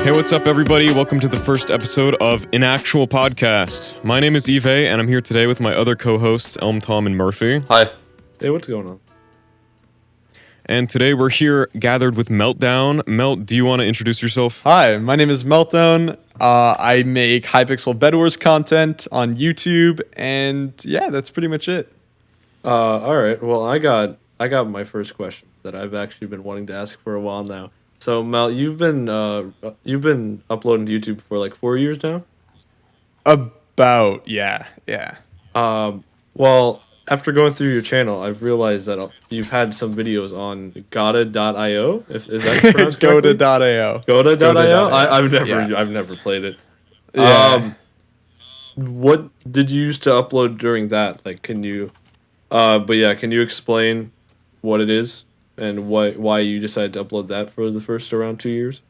Hey, what's up, everybody? Welcome to the first episode of An Actual Podcast. My name is Eve, and I'm here today with my other co-hosts, Elm, Tom, and Murphy. Hi. Hey, what's going on? And today we're here gathered with Meltdown. Melt, do you want to introduce yourself? Hi, my name is Meltdown. I make high-pixel bedwars content on YouTube, and yeah, that's pretty much it. All right. Well, I got my first question that I've actually been wanting to ask for a while now. So, Mel, you've been uploading to YouTube for like 4 years now. About, yeah. Well, after going through your channel, I've realized that you've had some videos on Gota.io. Is that pronounced correctly? Gota.io. Gota.io. I've Yeah. never played it. Yeah. What did you used to upload during that? Like, can you explain what it is and why you decided to upload that for the first around 2 years?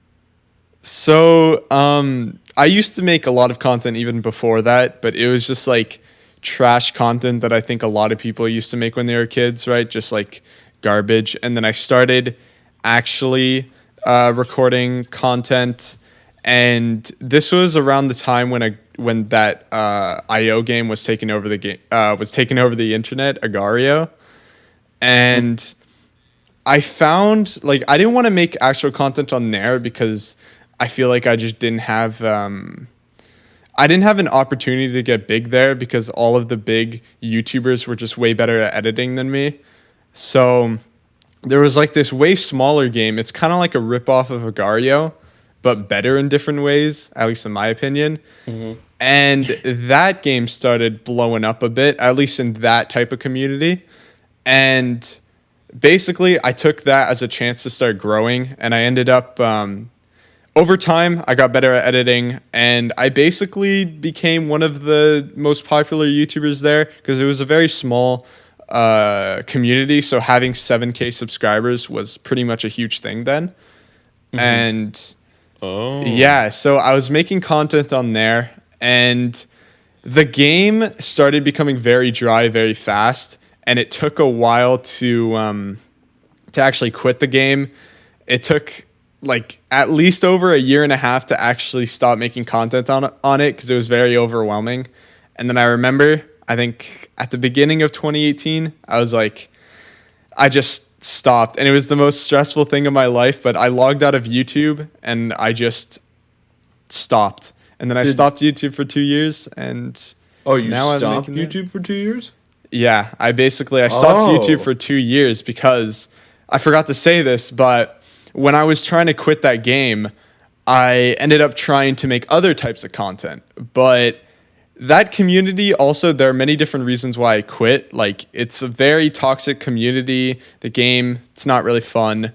So, I used to make a lot of content even before that, but it was just like trash content that I think a lot of people used to make when they were kids, right? Just like garbage. And then I started actually recording content, and this was around the time when that IO game was taking over the internet, Agario, and I found like I didn't want to make actual content on there because I feel like I just didn't have an opportunity to get big there because all of the big YouTubers were just way better at editing than me. So there was like this way smaller game. It's kind of like a ripoff of Agario, but better in different ways, at least in my opinion. Mm-hmm. And that game started blowing up a bit, at least in that type of community. And basically, I took that as a chance to start growing, and I ended up, over time, I got better at editing, and I basically became one of the most popular YouTubers there because it was a very small community, so having 7K subscribers was pretty much a huge thing then. Mm-hmm. And yeah, so I was making content on there, and the game started becoming very dry very fast, and it took a while to actually quit the game. It took like at least over a year and a half to actually stop making content on it because it was very overwhelming. And then I remember, I think at the beginning of 2018, I was like, I just stopped, and it was the most stressful thing of my life, but I logged out of YouTube and I just stopped. And then I stopped YouTube for 2 years, and you stopped YouTube for 2 years? Yeah, I stopped YouTube for 2 years because I forgot to say this, but when I was trying to quit that game, I ended up trying to make other types of content. But that community also, there are many different reasons why I quit. Like, it's a very toxic community. The game, it's not really fun.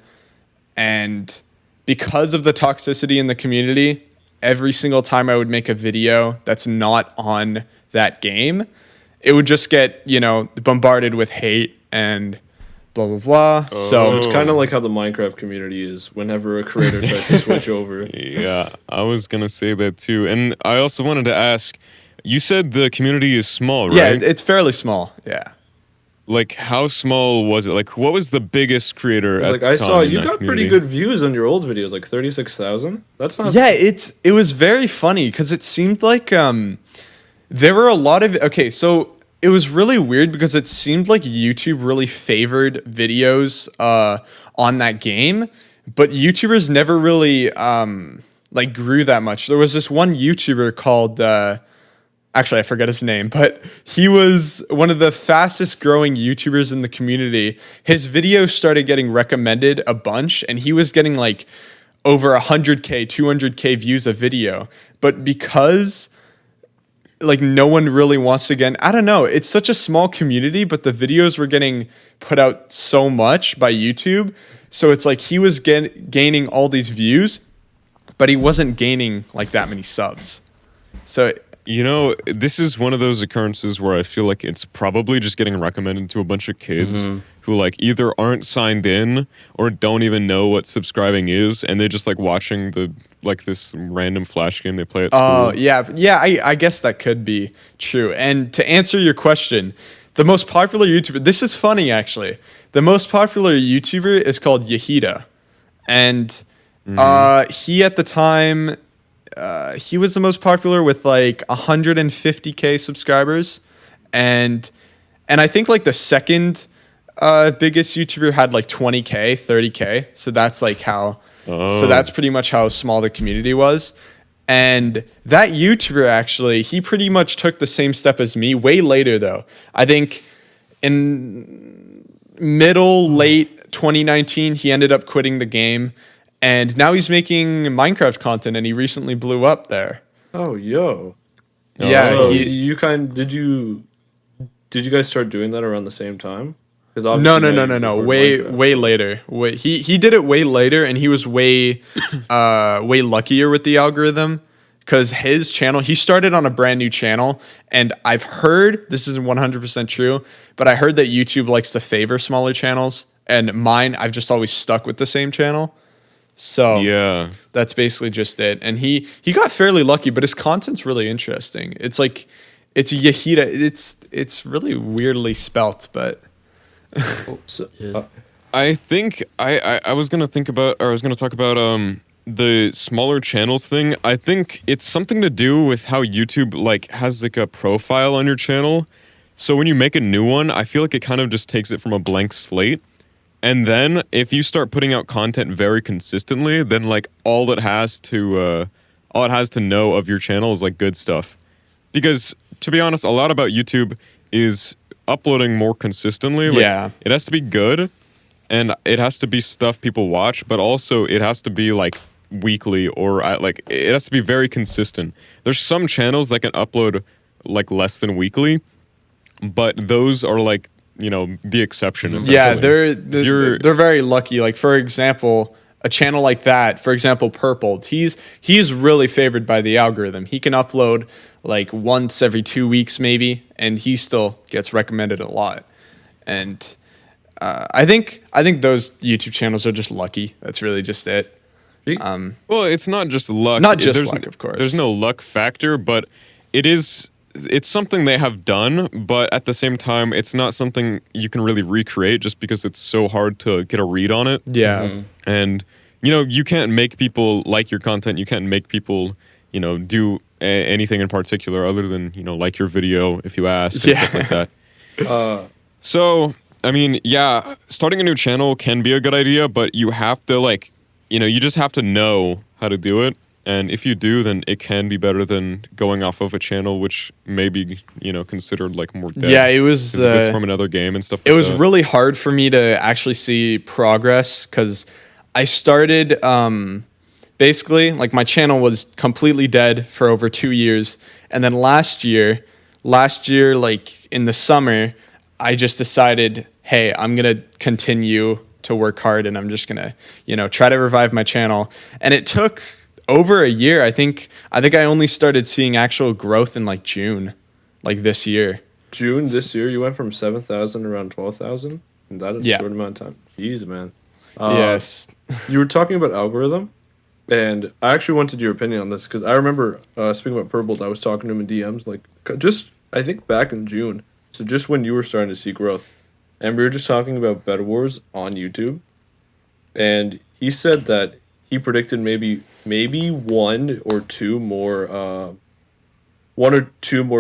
And because of the toxicity in the community, every single time I would make a video that's not on that game, it would just get, bombarded with hate and blah, blah, blah. So it's kind of like how the Minecraft community is whenever a creator tries to switch over. Yeah, I was going to say that too. And I also wanted to ask, you said the community is small, right? Yeah, it's fairly small, yeah. Like, how small was it? Like, what was the biggest creator at the time? I saw you got community? Pretty good views on your old videos, like 36,000. That's not... Yeah, it was very funny because it seemed like there were a lot of... Okay, so it was really weird because it seemed like YouTube really favored videos on that game, but YouTubers never really grew that much. There was this one YouTuber called... actually, I forget his name, but he was one of the fastest growing YouTubers in the community. His videos started getting recommended a bunch, and he was getting like over 100K, 200K views a video. But because like no one really wants to get, I don't know, it's such a small community, but the videos were getting put out so much by YouTube. So it's like he was gaining all these views, but he wasn't gaining like that many subs. So... this is one of those occurrences where I feel like it's probably just getting recommended to a bunch of kids who like either aren't signed in or don't even know what subscribing is, and they're just like watching this random flash game they play at school. Oh, yeah, I guess that could be true. And to answer your question, the most popular YouTuber, this is funny actually, the most popular YouTuber is called Yahida, and He at the time, he was the most popular with like 150K subscribers, and I think like the second biggest YouTuber had like 20K, 30K. So that's like how. So that's pretty much how small the community was. And that YouTuber actually, he pretty much took the same step as me. Way later though, I think in late 2019, he ended up quitting the game. And now he's making Minecraft content, and he recently blew up there. Oh, yo. Yeah. So did you guys start doing that around the same time? No. Way later. He did it way later, and he was way luckier with the algorithm, because his channel, he started on a brand new channel, and I've heard, this isn't 100% true, but I heard that YouTube likes to favor smaller channels, and mine, I've just always stuck with the same channel. So yeah, that's basically just it. And he got fairly lucky, but his content's really interesting. It's like, it's Yahida. It's really weirdly spelt, but I think I was gonna talk about the smaller channels thing. I think it's something to do with how YouTube like has like a profile on your channel. So when you make a new one, I feel like it kind of just takes it from a blank slate. And then if you start putting out content very consistently, then like all it has to know of your channel is like good stuff. Because to be honest, a lot about YouTube is uploading more consistently. Like, it has to be good, and it has to be stuff people watch, but also it has to be like weekly, or like it has to be very consistent. There's some channels that can upload like less than weekly, but those are like, you know, the exception. Yeah, they're very lucky. Like, for example, a channel like that, for example, Purpled, he's really favored by the algorithm. He can upload like once every 2 weeks maybe, and he still gets recommended a lot. And I think those YouTube channels are just lucky. That's really just it. Well, it's not just luck. Not just luck, of course. There's no luck factor, but it's something they have done, but at the same time, it's not something you can really recreate just because it's so hard to get a read on it. Yeah. Mm-hmm. And, you know, you can't make people like your content. You can't make people, you know, do anything in particular other than, you know, like your video if you ask, and stuff like that. So, I mean, yeah, starting a new channel can be a good idea, but you have to, like, you know, you just have to know how to do it. And if you do, then it can be better than going off of a channel which may be, you know, considered like more dead. Yeah, it was it's from another game and stuff like that. It was that. really hard for me to actually see progress, because I started basically, like, my channel was completely dead for over 2 years. And then last year, like in the summer, I just decided, hey, I'm going to continue to work hard, and I'm just going to, you know, try to revive my channel. And it took over a year. I think I only started seeing actual growth in like June, like this year. June this year, you went from 7,000 around 12,000, and that is a short amount of time. Jeez, man. Yes. You were talking about algorithm, and I actually wanted your opinion on this, because I remember speaking about Purple, I was talking to him in DMs, like just I think back in June, so just when you were starting to see growth, and we were just talking about bedwars on YouTube, and he said that he predicted maybe one or two more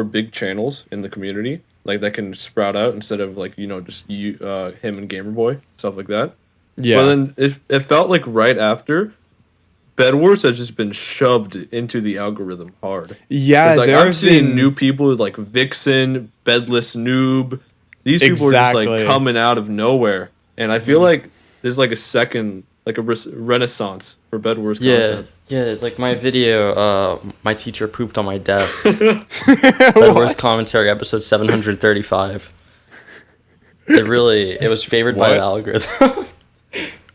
big channels in the community, like that can sprout out instead of like, you know, just him and Gamerboy, stuff like that. Yeah. But then it felt like right after, bedwars has just been shoved into the algorithm hard. Yeah, like, I'm seeing new people like Vixen, Bedless Noob. These people are just like coming out of nowhere, and I feel like there's like a second, like a renaissance for bedwars content. Yeah, like my video, my teacher pooped on my desk. Bedwars commentary, episode 735. It was favored by the algorithm.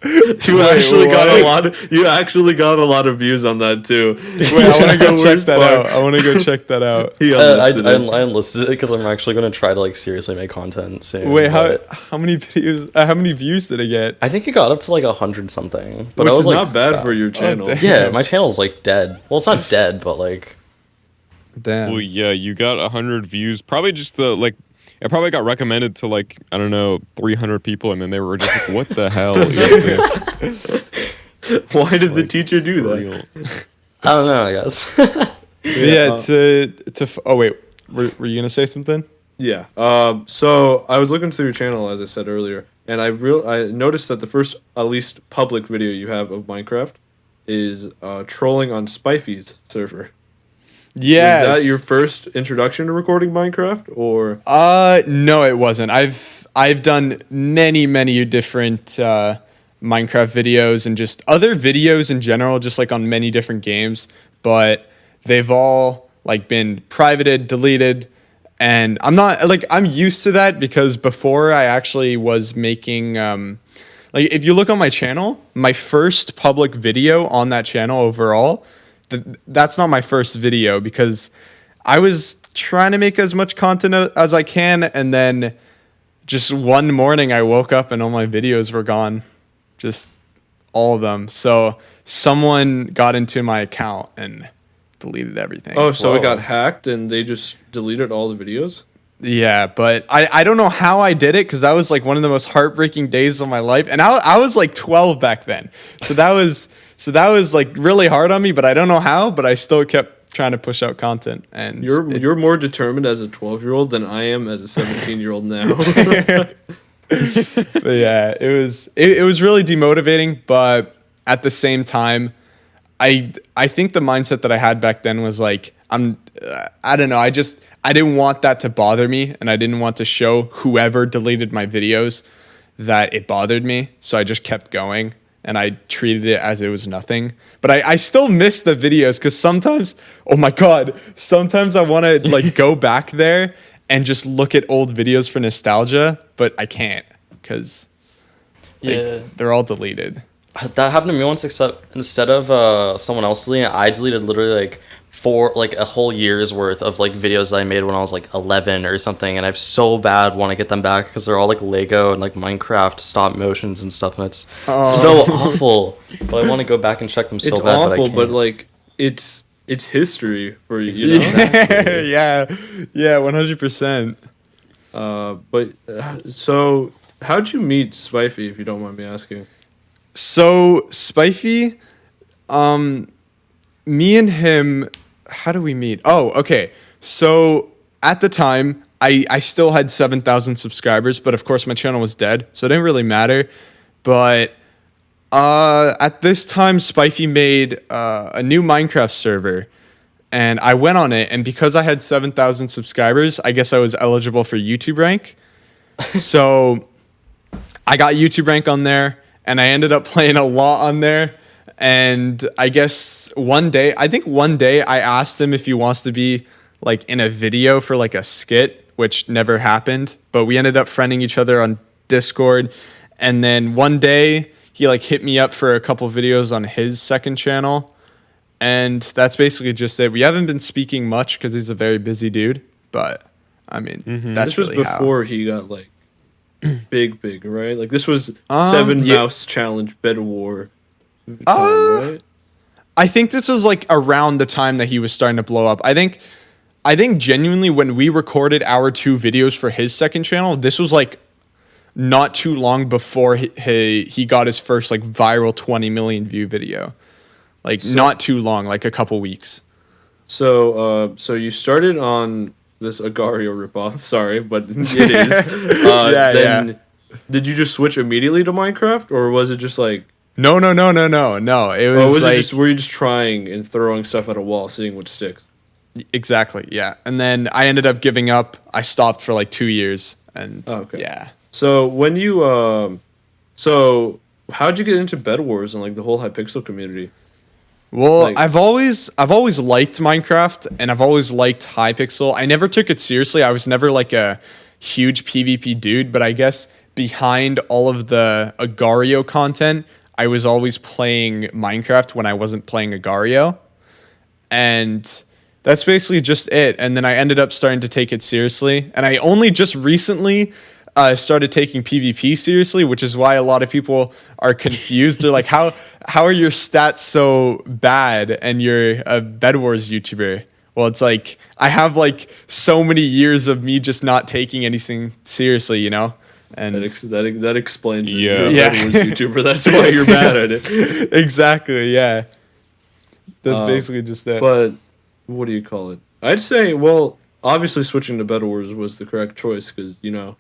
You actually got a lot of views on that too. Wait, I want to go check that out. I enlisted it because I'm actually going to try to like seriously make content soon. Wait, how many videos? How many views did it get? I think it got up to like 100 something. But which I was is like, not bad for your channel. Yeah, my channel's like dead. Well, it's not dead, but like. Damn. Well, yeah, you got 100 views. Probably just the like. It probably got recommended to like, I don't know, 300 people, and then they were just like, what the hell is this? Why did the teacher do For that? real. I don't know, I guess. Oh wait, were you gonna say something? Yeah. So I was looking through your channel, as I said earlier, and I noticed that the first, at least public video you have of Minecraft is trolling on Spifey's server. Yes. Was that your first introduction to recording Minecraft, or? No, it wasn't. I've done many different Minecraft videos and just other videos in general, just like on many different games, but they've all like been privated, deleted, and I'm used to that because before I actually was making like if you look on my channel, my first public video on that channel overall, that's not my first video because I was trying to make as much content as I can, and then just one morning I woke up and all my videos were gone, just all of them. So someone got into my account and deleted everything. Oh, so Whoa. it got hacked and they just deleted all the videos? Yeah, but I don't know how I did it because that was like one of the most heartbreaking days of my life, and I was like 12 back then, so that was like really hard on me. But I don't know how, but I still kept trying to push out content. And You're more determined as a 12-year-old than I am as a 17-year-old now. But yeah, it was really demotivating, but at the same time, I think the mindset that I had back then was like I don't know, I didn't want that to bother me, and I didn't want to show whoever deleted my videos that it bothered me, so I just kept going and I treated it as it was nothing. But I still miss the videos because sometimes, oh my god, sometimes I want to like go back there and just look at old videos for nostalgia, but I can't because they're all deleted. That happened to me once, except instead of someone else deleting it, I deleted literally like a whole year's worth of like videos that I made when I was like 11 or something, and I so bad want to get them back because they're all like Lego and like Minecraft stop motions and stuff, and it's so awful. But I want to go back and check them so It's bad. awful, but like it's history for you, you know? Yeah, 100%. So how'd you meet Spifey, if you don't mind me asking? So Spifey, me and him, how do we meet? Oh, okay. So at the time, I still had 7,000 subscribers, but of course my channel was dead, so it didn't really matter. But at this time, Spifey made a new Minecraft server, and I went on it, and because I had 7,000 subscribers, I guess I was eligible for YouTube rank. So I got YouTube rank on there, and I ended up playing a lot on there. And I guess one day I asked him if he wants to be like in a video for like a skit, which never happened, but we ended up friending each other on Discord. And then one day he like hit me up for a couple videos on his second channel. And that's basically just it. We haven't been speaking much because he's a very busy dude, but I mean, that's This was really before he got like big, right? Like this was Seven Mouse Challenge Bed War time, right? I think this was like around the time that he was starting to blow up. I think genuinely when we recorded our 2 videos for his second channel, this was like not too long before he got his first like viral 20 million view video. Like not too long, like a couple weeks. So you started on this Agario ripoff. Sorry, but it is. Then did you just switch immediately to Minecraft, or was it just like? No. It was like, were you just trying and throwing stuff at a wall, seeing what sticks? Exactly, yeah. And then I ended up giving up. I stopped for like 2 years, and yeah. So when you so how'd you get into Bed Wars and like the whole Hypixel community? Well, Like- I've always liked Minecraft, and I've always liked Hypixel. I never took it seriously. I was never like a huge PvP dude, but I guess behind all of the Agario content, I was always playing Minecraft when I wasn't playing Agario. And that's basically just it. And then I ended up starting to take it seriously. And I only just recently started taking PvP seriously, which is why a lot of people are confused. They're like, how are your stats so bad and you're a Bed Wars YouTuber? Well, it's like I have like so many years of me just not taking anything seriously, you know? And that explains it. Yeah. You're a Yeah. bedwars YouTuber. That's why you're bad at it. exactly, yeah. That's Um, basically just it. But what do you call it? I'd say, well, obviously switching to bedwars was the correct choice because Yeah,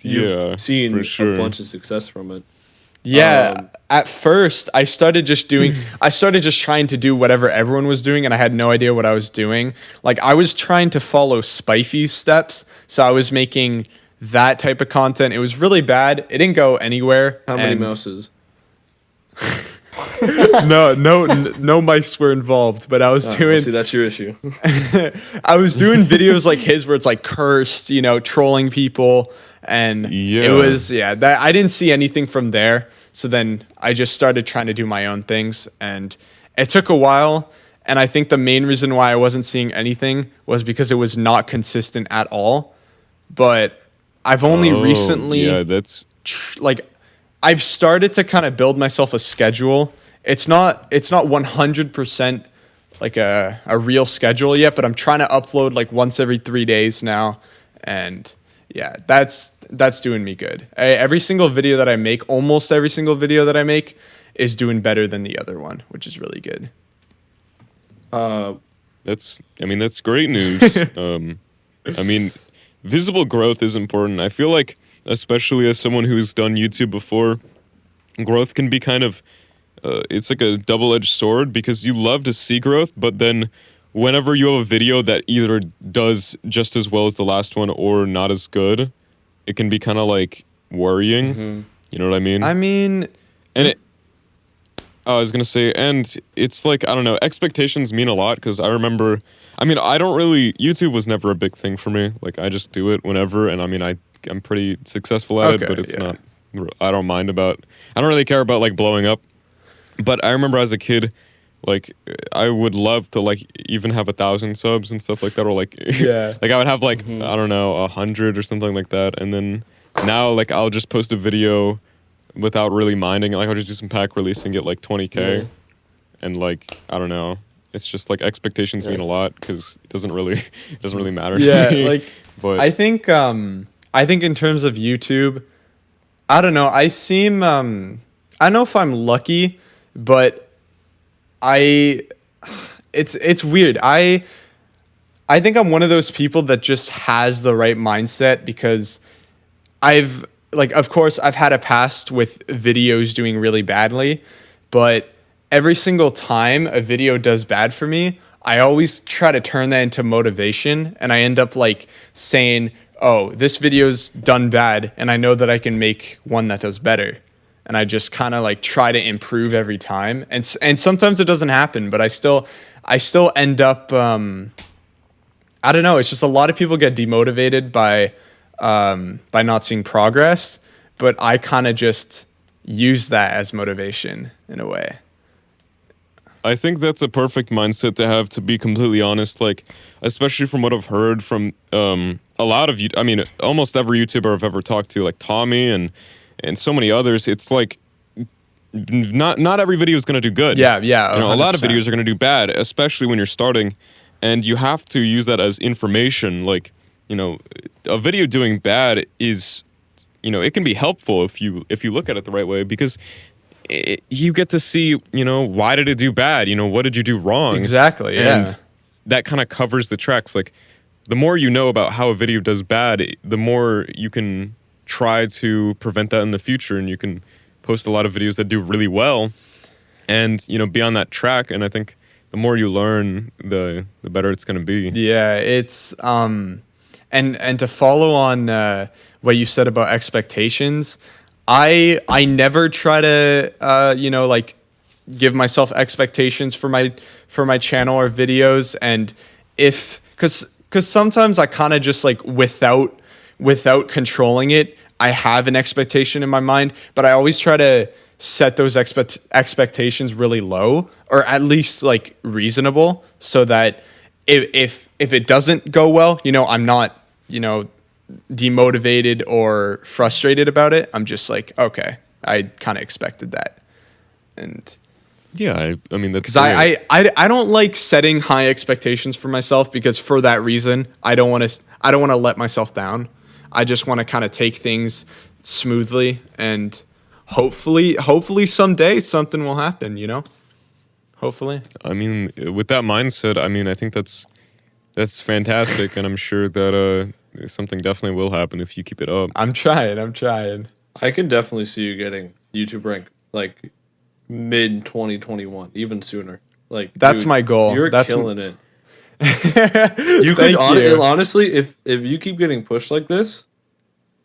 you've seen for sure. a bunch of success from it. Yeah, Um, at first I started just trying to do whatever everyone was doing, and I had no idea what I was doing. Like I was trying to follow Spifey's steps, so I was making that type of content. It was really bad. It didn't go anywhere. How many and- mouses? No mice were involved, but I was doing See, that's your issue. I was doing videos like his where it's like cursed, trolling people, and Yeah. it was that I didn't see anything from there. So then I just started trying to do my own things, and it took a while. And I think the main reason why I wasn't seeing anything was because it was not consistent at all. But I've only recently Yeah, that's I've started to kind of build myself a schedule. It's not 100% like a real schedule yet, but I'm trying to upload like once every 3 days now, and yeah, that's doing me good. Every single video that I make, almost every single video that I make, is doing better than the other one, which is really good. that's great news. Visible growth is important. I feel like, especially as someone who's done YouTube before, growth can be kind of it's like a double-edged sword because you love to see growth, but then whenever you have a video that either does just as well as the last one or not as good, it can be kind of like worrying. Mm-hmm. You know what I mean? I mean, I was gonna say, and it's like, I don't know, expectations mean a lot because I remember, I don't really, YouTube was never a big thing for me. Like, I just do it whenever, and I'm pretty successful at it, but it's not, I don't really care about like blowing up. But I remember as a kid, like, I would love to like even have 1,000 subs and stuff like that, or like, Yeah. like I would have like, I don't know, 100 or something like that, and then now like I'll just post a video without really minding. Like I'll just do some pack release and get like 20K, and like I don't know. It's just like expectations mean a lot because it doesn't really matter. yeah, to me. like But I think in terms of YouTube, I don't know. I don't know if I'm lucky, but it's weird. I think I'm one of those people that just has the right mindset because of course I've had a past with videos doing really badly, but every single time a video does bad for me, I always try to turn that into motivation, and I end up like saying, oh, this video's done bad, and I know that I can make one that does better. And I just kind of like try to improve every time. And sometimes it doesn't happen, but I still end up, I don't know. It's just a lot of people get demotivated by not seeing progress, but I kind of just use that as motivation in a way. I think that's a perfect mindset to have, to be completely honest. Like, especially from what I've heard from a lot of you. Almost every YouTuber I've ever talked to, like Tommy and so many others. It's like not every video is going to do good. Yeah. A lot of 100%. videos are going to do bad, especially when you're starting, and you have to use that as information. Like, a video doing bad is, it can be helpful if you look at it the right way, because you get to see, why did it do bad? What did you do wrong? Exactly. Yeah. And that kind of covers the tracks. Like, the more you know about how a video does bad, the more you can try to prevent that in the future, and you can post a lot of videos that do really well and, be on that track. And I think the more you learn, the better it's going to be. Yeah, it's and to follow on what you said about expectations, I never try to give myself expectations for my channel or videos, and because sometimes I kind of just like without controlling it, I have an expectation in my mind, but I always try to set those expectations really low, or at least like reasonable, so that if it doesn't go well, I'm not, demotivated or frustrated about it. I'm just like, okay, I kind of expected that. And Yeah, I mean, that's because I don't like setting high expectations for myself, because for that reason, I don't want to let myself down. I just want to kind of take things smoothly, and hopefully someday something will happen, you know? Hopefully. I mean, with that mindset, I mean, I think that's fantastic, and I'm sure that something definitely will happen if you keep it up. I'm trying. I can definitely see you getting YouTube rank like mid 2021, even sooner. Like That's dude, my goal. You're That's killing it. You Could you. honestly, if you keep getting pushed like this,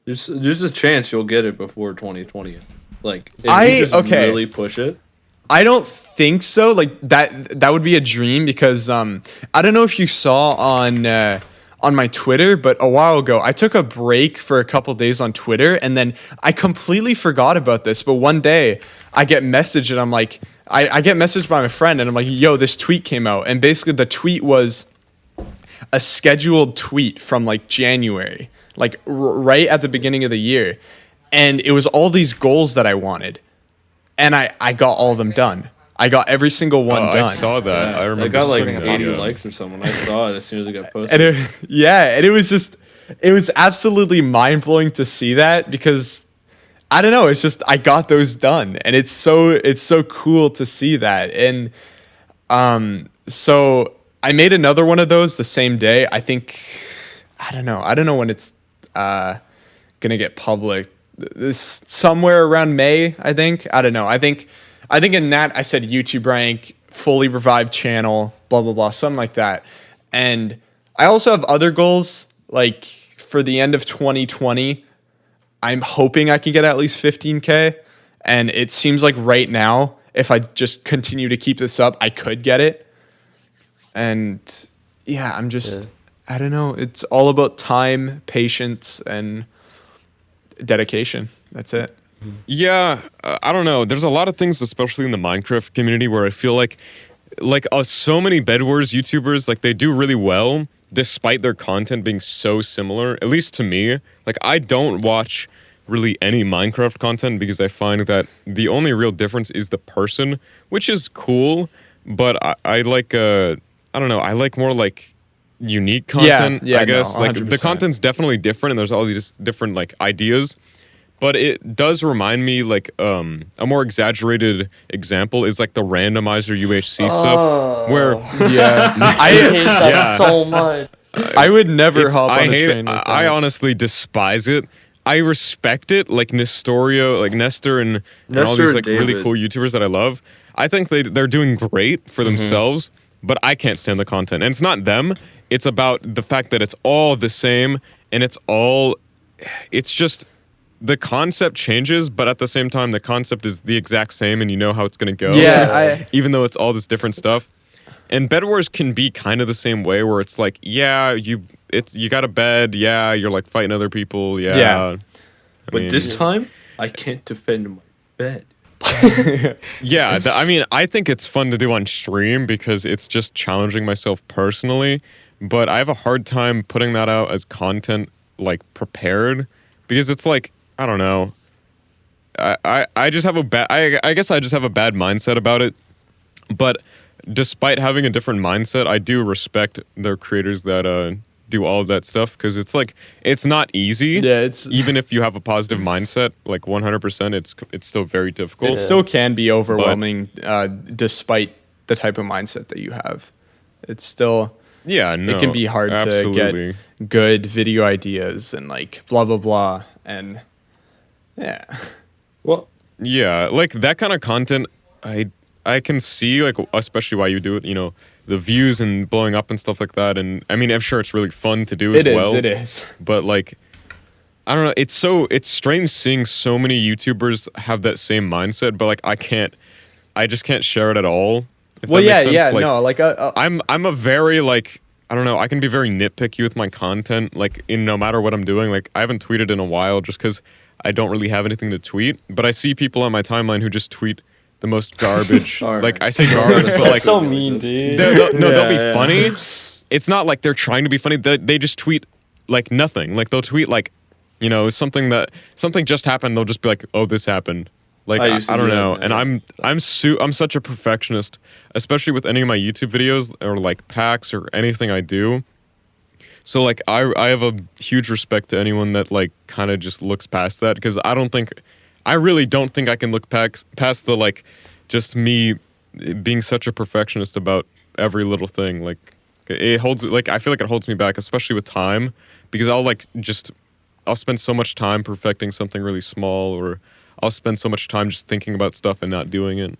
there's a chance you'll get it before 2020. Like if you just really push it. I don't think so. Like that would be a dream, because I don't know if you saw on my Twitter, but a while ago I took a break for a couple days on Twitter, and then I completely forgot about this. But one day I get messaged, and I'm like, I get messaged by my friend, and I'm like, yo, this tweet came out, and basically the tweet was a scheduled tweet from like January, like right at the beginning of the year, and it was all these goals that I wanted. And I got all of them done. I got every single one done. I saw that. I remember. I got like seeing 80 that. likes or something. I saw it as soon as it got posted. And it was absolutely mind blowing to see that, because I don't know, it's just I got those done, and it's so cool to see that. And so I made another one of those the same day. I think I don't know when it's gonna get public. This somewhere around May, I think. I don't know. I think in that I said YouTube rank, fully revived channel, blah blah blah, something like that. And I also have other goals, like for the end of 2020. I'm hoping I can get at least 15K, and it seems like right now, if I just continue to keep this up, I could get it. And yeah, I don't know. It's all about time, patience, and dedication. That's it. Yeah, I don't know. There's a lot of things, especially in the Minecraft community, where I feel like so many bedwars YouTubers, like they do really well despite their content being so similar. At least to me, like I don't watch really any Minecraft content because I find that the only real difference is the person, which is cool. But I like I don't know. I like more like unique content. Yeah, I guess no, like 100%. the content's definitely different, and there's all these different like ideas. But it does remind me, like, a more exaggerated example is, like, the randomizer UHC stuff, where... Yeah. I hate that so much. I would never hop on a train with that. I honestly despise it. I respect it, like Nestorio, like Nestor and all these, like, really cool YouTubers that I love. I think they're doing great for themselves, but I can't stand the content. And it's not them. It's about the fact that it's all the same, and it's just... The concept changes, but at the same time, the concept is the exact same, and you know how it's going to go. Yeah, even though it's all this different stuff. And bedwars can be kind of the same way, where it's like, yeah, you got a bed, yeah, you're like fighting other people, yeah. But this time, I can't defend my bed. Yeah, I mean, I think it's fun to do on stream because it's just challenging myself personally, but I have a hard time putting that out as content, like, prepared, because it's like, I don't know. I just have I guess I just have a bad mindset about it. But despite having a different mindset, I do respect the creators that do all of that stuff, because it's like it's not easy. Yeah, it's even if you have a positive mindset, like 100%, it's still very difficult. It still can be overwhelming, despite the type of mindset that you have. It's still it can be hard to get good video ideas and like blah blah blah, and yeah. Well, yeah, like that kind of content, I can see, like, especially why you do it, you know, the views and blowing up and stuff like that. And I mean, I'm sure it's really fun to do as well. It is. But like, I don't know, it's strange seeing so many YouTubers have that same mindset, but like I just can't share it at all. Well, yeah, like, I'm a very, like, I don't know, I can be very nitpicky with my content, like, in no matter what I'm doing. Like, I haven't tweeted in a while just because I don't really have anything to tweet, but I see people on my timeline who just tweet the most garbage. Like, I say garbage, but like... That's so mean, dude. They'll be funny. It's not like they're trying to be funny. They just tweet, like, nothing. Like, they'll tweet, like, you know, something just happened, they'll just be like, oh, this happened. Like, I don't know. And I'm such a perfectionist, especially with any of my YouTube videos or, like, packs or anything I do. So like I have a huge respect to anyone that like kind of just looks past that, because I really don't think I can look past the like just me being such a perfectionist about every little thing. Like it holds, like I feel like it holds me back, especially with time, because I'll spend so much time perfecting something really small, or I'll spend so much time just thinking about stuff and not doing it.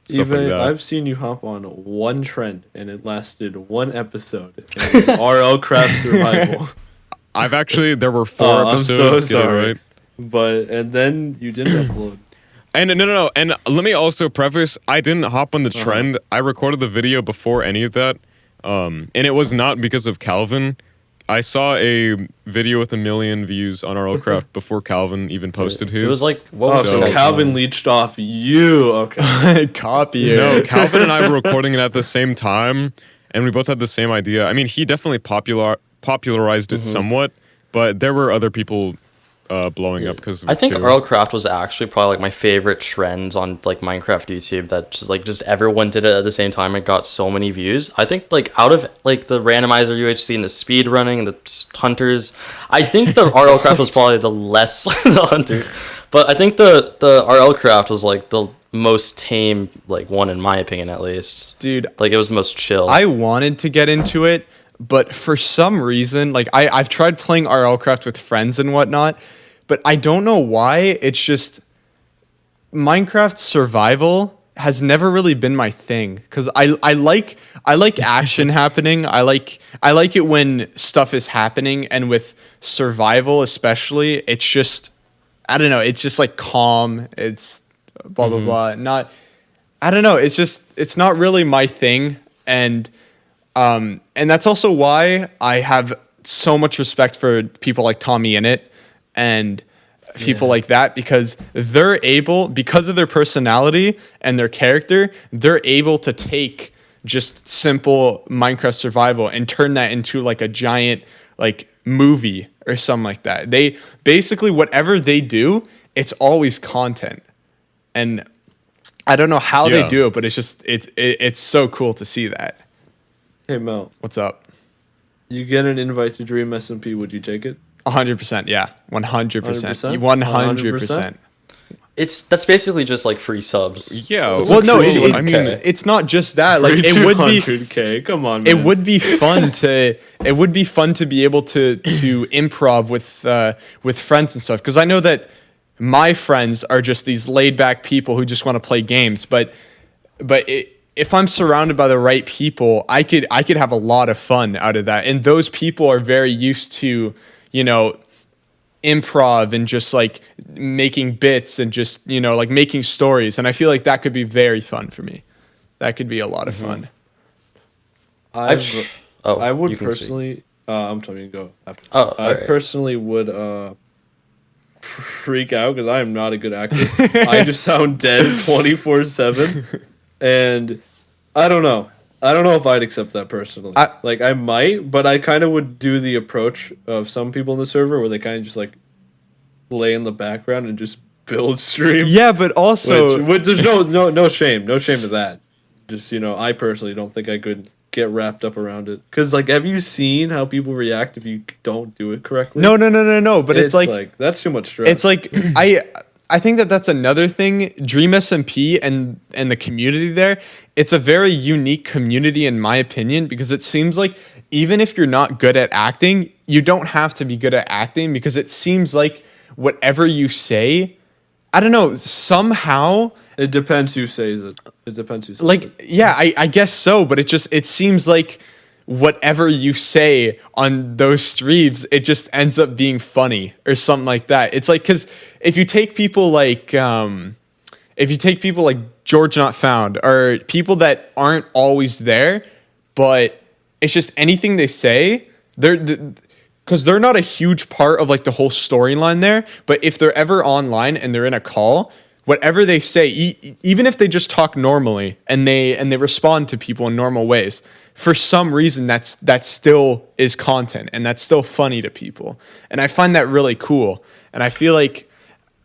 Stuff like that. I've seen you hop on one trend and it lasted one episode. And it was RL Craft Survival. I've actually, there were 4 episodes. I'm so sorry. Right? And then you didn't upload. And no. And let me also preface, I didn't hop on the trend. I recorded the video before any of that. And it was not because of Calvin. I saw a video with 1 million views on RLCraft before Calvin even posted his. It was like, what was so Calvin leached off you. Okay. Copy it. No, Calvin and I were recording it at the same time, and we both had the same idea. I mean, he definitely popularized it somewhat, but there were other people blowing up because of I think too. RLCraft was actually probably like my favorite trends on like Minecraft YouTube, that just everyone did it at the same time and got so many views. I think like out of like the randomizer UHC and the speed running and the hunters, I think the RLCraft was probably the less the hunters, but I think the RLCraft was like the most tame like one, in my opinion at least. Dude, like it was the most chill. I wanted to get into it, but for some reason, like I've tried playing RLCraft with friends and whatnot, but I don't know why. It's just Minecraft survival has never really been my thing, because I like action happening. I like it when stuff is happening, and with survival especially, it's just, I don't know, it's just like calm. It's blah blah blah. Not, I don't know. It's not really my thing, and that's also why I have so much respect for people like Tommy Innit and people like that, because they're able, because of their personality and their character, they're able to take just simple Minecraft survival and turn that into like a giant like movie or something like that. They basically, whatever they do, it's always content. And I don't know how they do it, but it's just it's so cool to see that. Hey Mel, What's up? you get an invite to DreamSMP, would you take it? 100%, yeah. 100%. 100%? 100%. That's basically just like free subs. Yeah. Well, no, I mean, it's not just that. Like, Free it would be 200K. Come on, man. it would be fun to be able to improv with friends and stuff, because I know that my friends are just these laid back people who just want to play games, but if I'm surrounded by the right people, I could have a lot of fun out of that. And those people are very used to, you know, improv and just like making bits and just, you know, like making stories. And I feel like that could be very fun for me. That could be a lot of fun. I would you can personally. I'm telling you to go after. Oh, I alright. personally would freak out because I am not a good actor. I just sound dead 24/7, and I don't know. I don't know if I'd accept that personally. I might, but I kind of would do the approach of some people in the server where they kind of just like lay in the background and just build stream. Yeah, but also Which there's no shame to that. Just, you know, I personally don't think I could get wrapped up around it. Because, like, have you seen how people react if you don't do it correctly? no. But it's like that's too much stress. it's like I think that's another thing. DreamSMP and the community there, it's a very unique community in my opinion, because it seems like even if you're not good at acting, you don't have to be good at acting, because it seems like whatever you say, I don't know, somehow. It depends who says it. It depends who says Like, it. yeah, I guess so, but it seems like whatever you say on those streams, it just ends up being funny or something like that. It's like, because if you take people like George Not Found, or people that aren't always there, but it's just anything they say, because they're not a huge part of like the whole storyline there, but if they're ever online and they're in a call, whatever they say, even if they just talk normally and they respond to people in normal ways, for some reason that still is content, and that's still funny to people. And I find that really cool. And I feel like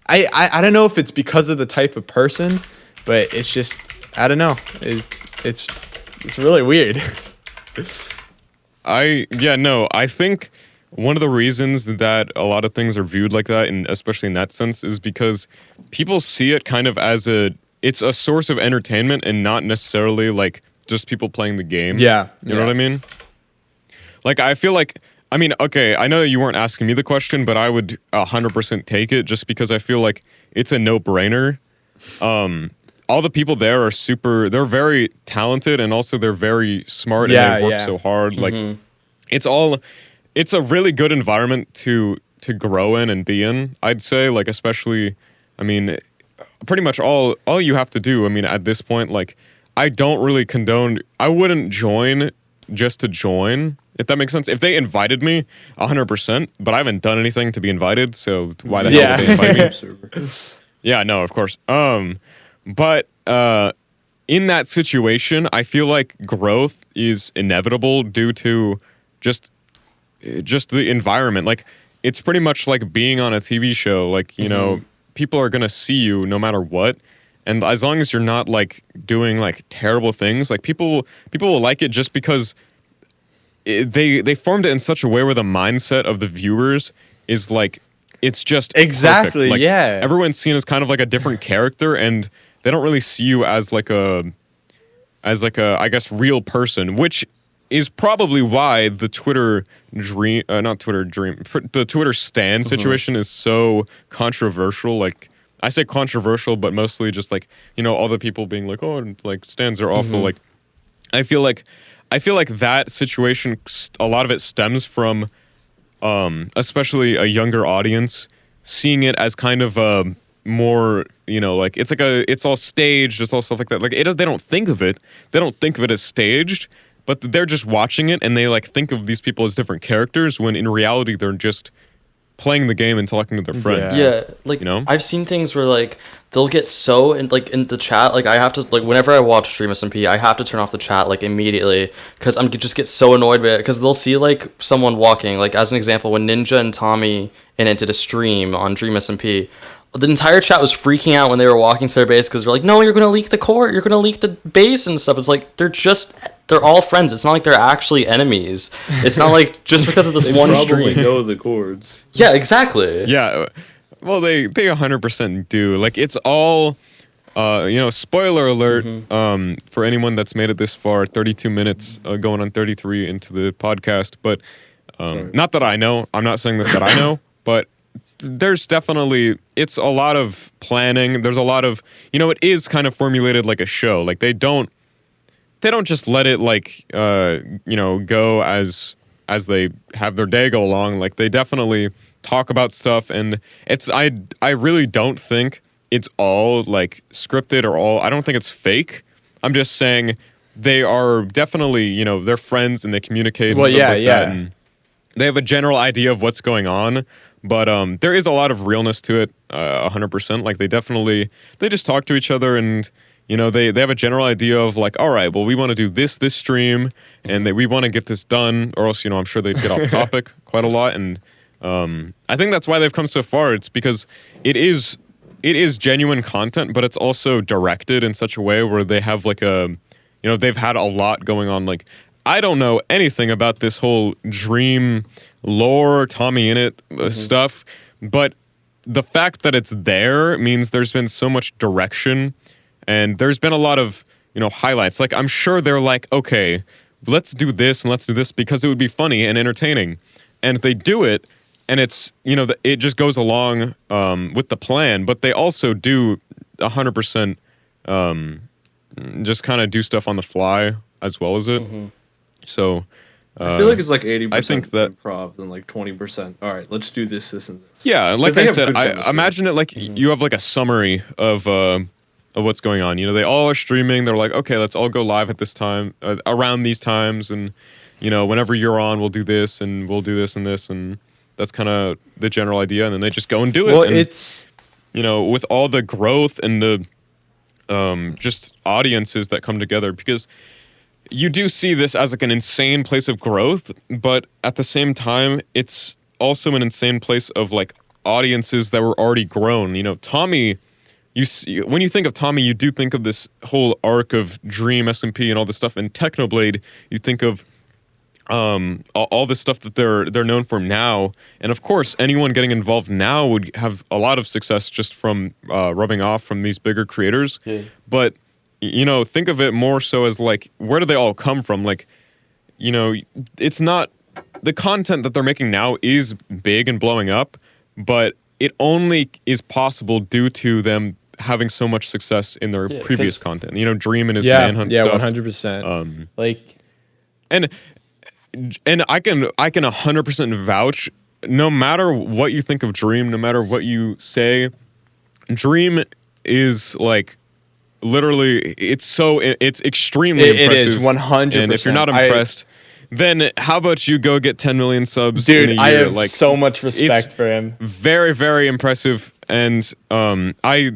I don't know if it's because of the type of person, but it's just, I don't know. It's really weird. I think one of the reasons that a lot of things are viewed like that, and especially in that sense, is because people see it kind of as it's a source of entertainment and not necessarily like just people playing the game. Yeah. You know what I mean? Like, I feel like, I mean, okay, I know that you weren't asking me the question, but I would 100% take it just because I feel like it's a no-brainer. All the people there are they're very talented, and also they're very smart, and they work so hard. Like, it's a really good environment to grow in and be in, I'd say. Like, especially, I mean, pretty much all you have to do, I mean, at this point, like, I don't really condone, I wouldn't join just to join, if that makes sense. If they invited me, 100%, but I haven't done anything to be invited, so why the hell would they invite me? Yeah, no, of course. But in that situation, I feel like growth is inevitable due to just the environment. Like, it's pretty much like being on a TV show. Like, you know, people are gonna see you no matter what, and as long as you're not like doing like terrible things, like people will like it just because they formed it in such a way where the mindset of the viewers is like it's just exactly perfect. Like, yeah. Everyone's seen as kind of like a different character, and they don't really see you as like a I guess real person, which is probably why the Twitter stan situation is so controversial. Like, I say controversial, but mostly just like, you know, all the people being like, oh, like stans are awful. Like, I feel like that situation, a lot of it stems from, especially a younger audience seeing it as kind of a more, you know, like it's all staged, it's all stuff like that. Like, they don't think of it as staged, but they're just watching it and they like think of these people as different characters when in reality they're just playing the game and talking to their friends. Yeah, like, you know, I've seen things where like they'll get so in the chat, like I have to, like, whenever I watch DreamSMP, I have to turn off the chat like immediately because I'm just get so annoyed by it, because they'll see like someone walking, like as an example, when Ninja and Tommy and it did a stream on DreamSMP, the entire chat was freaking out when they were walking to their base because they're like, no, you're gonna leak the court, you're gonna leak the base and stuff. It's like they're all friends. It's not like they're actually enemies. It's not like just because of this they one probably stream. know the chords. Yeah, exactly. Yeah, well, they 100% do. Like, it's all, you know, spoiler alert, for anyone that's made it this far, 32 minutes, going on 33 into the podcast. But not that I know. I'm not saying this that I know, but there's definitely, it's a lot of planning. There's a lot of, you know, it is kind of formulated like a show. Like, they don't just let it like, you know, go as they have their day go along. Like, they definitely talk about stuff, and it's, I really don't think it's all like scripted or all, I don't think it's fake. I'm just saying they are definitely, you know, they're friends and they communicate. Well, and stuff yeah, like that, and they have a general idea of what's going on. But there is a lot of realness to it, 100%. Like, they just talk to each other, and, you know, they have a general idea of like, all right, well, we want to do this stream, and we want to get this done, or else, you know, I'm sure they'd get off topic quite a lot. And I think that's why they've come so far. It's because it is genuine content, but it's also directed in such a way where they have like you know, they've had a lot going on. Like, I don't know anything about this whole Dream lore, Tommy in it stuff, but the fact that it's there means there's been so much direction, and there's been a lot of, you know, highlights. Like, I'm sure they're like, okay, let's do this and let's do this because it would be funny and entertaining, and they do it, and it's, you know, it just goes along with the plan, but they also do 100% just kind of do stuff on the fly as well as it. So I feel like it's like 80% I think that improv, then like 20%. All right, let's do this, and this. Yeah, like they I have said, good I chemistry. imagine it like you have like a summary of what's going on. You know, they all are streaming. They're like, okay, let's all go live at this time, around these times, and, you know, whenever you're on, we'll do this, and we'll do this and this, and that's kind of the general idea. And then they just go and do it. Well, and, it's, you know, with all the growth and the just audiences that come together, because you do see this as like an insane place of growth, but at the same time, it's also an insane place of like audiences that were already grown. You know, Tommy, you see, when you think of Tommy, you do think of this whole arc of DreamSMP and all this stuff. And Technoblade, you think of all the stuff that they're known for now. And of course, anyone getting involved now would have a lot of success just from rubbing off from these bigger creators. Yeah. But think of it more so as like, where do they all come from? Like, it's not the content that they're making now is big and blowing up, but it only is possible due to them having so much success in their previous content. Dream and his manhunt stuff. 100%. Like, and I can 100% vouch. No matter what you think of Dream, no matter what you say, Dream is like literally. It's extremely impressive. It is 100%. And if you're not impressed, then how about you go get 10 million subs? Dude, in a I year? have so much respect for him. Very, very impressive. And I